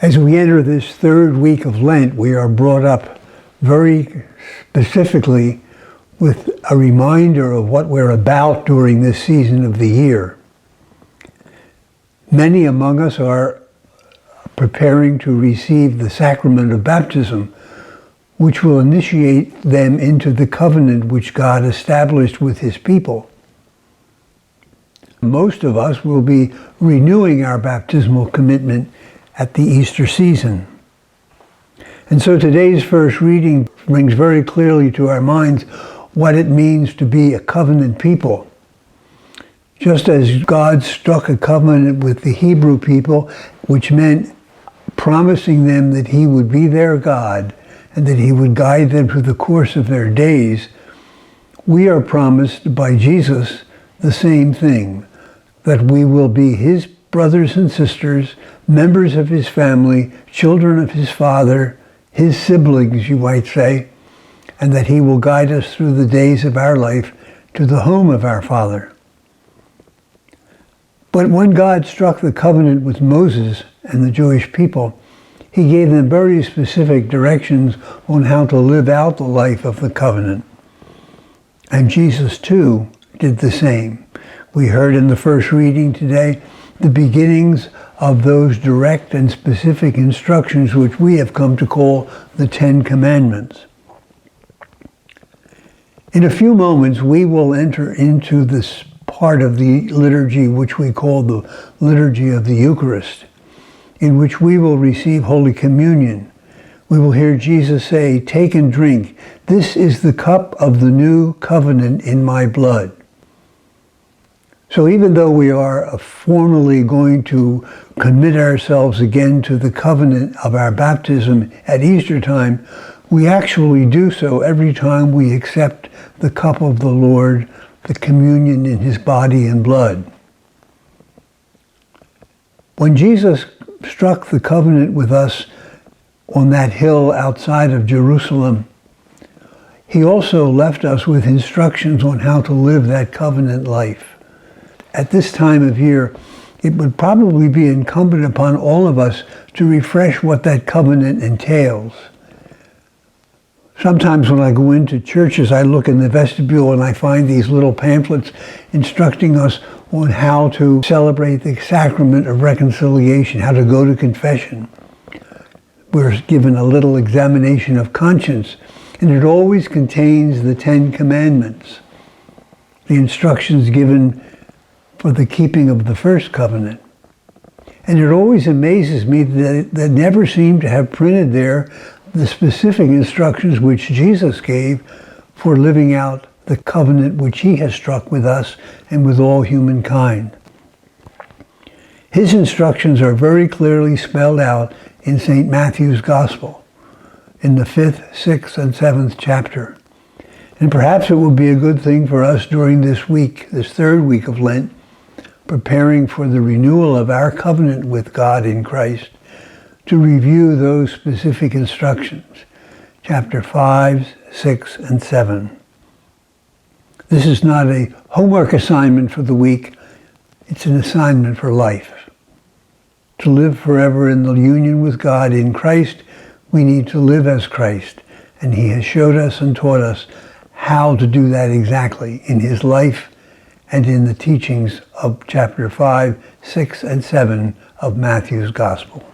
As we enter this third week of Lent, we are brought up very specifically with a reminder of what we're about during this season of the year. Many among us are preparing to receive the sacrament of baptism, which will initiate them into the covenant which God established with His people. Most of us will be renewing our baptismal commitment at the Easter season. And so today's first reading brings very clearly to our minds what it means to be a covenant people. Just as God struck a covenant with the Hebrew people, which meant promising them that He would be their God and that He would guide them through the course of their days, we are promised by Jesus the same thing, that we will be His brothers and sisters, members of His family, children of His Father, His siblings, you might say, and that He will guide us through the days of our life to the home of our Father. But when God struck the covenant with Moses and the Jewish people, He gave them very specific directions on how to live out the life of the covenant. And Jesus, too, did the same. We heard in the first reading today the beginnings of those direct and specific instructions which we have come to call the Ten Commandments. In a few moments, we will enter into this part of the liturgy which we call the Liturgy of the Eucharist, in which we will receive Holy Communion. We will hear Jesus say, "Take and drink. This is the cup of the new covenant in my blood." So even though we are formally going to commit ourselves again to the covenant of our baptism at Easter time, we actually do so every time we accept the cup of the Lord, the communion in His body and blood. When Jesus struck the covenant with us on that hill outside of Jerusalem, He also left us with instructions on how to live that covenant life. At this time of year, it would probably be incumbent upon all of us to refresh what that covenant entails. Sometimes when I go into churches, I look in the vestibule and I find these little pamphlets instructing us on how to celebrate the sacrament of reconciliation, how to go to confession. We're given a little examination of conscience, and it always contains the Ten Commandments, the instructions given for the keeping of the first covenant. And it always amazes me that they never seem to have printed there the specific instructions which Jesus gave for living out the covenant which He has struck with us and with all humankind. His instructions are very clearly spelled out in St. Matthew's Gospel, in the 5th, 6th, and 7th chapter. And perhaps it would be a good thing for us during this week, this third week of Lent, preparing for the renewal of our covenant with God in Christ, to review those specific instructions, chapter 5, 6, and 7. This is not a homework assignment for the week, it's an assignment for life. To live forever in the union with God in Christ, we need to live as Christ, and He has showed us and taught us how to do that exactly in His life and in the teachings of chapter 5, 6, and 7 of Matthew's Gospel.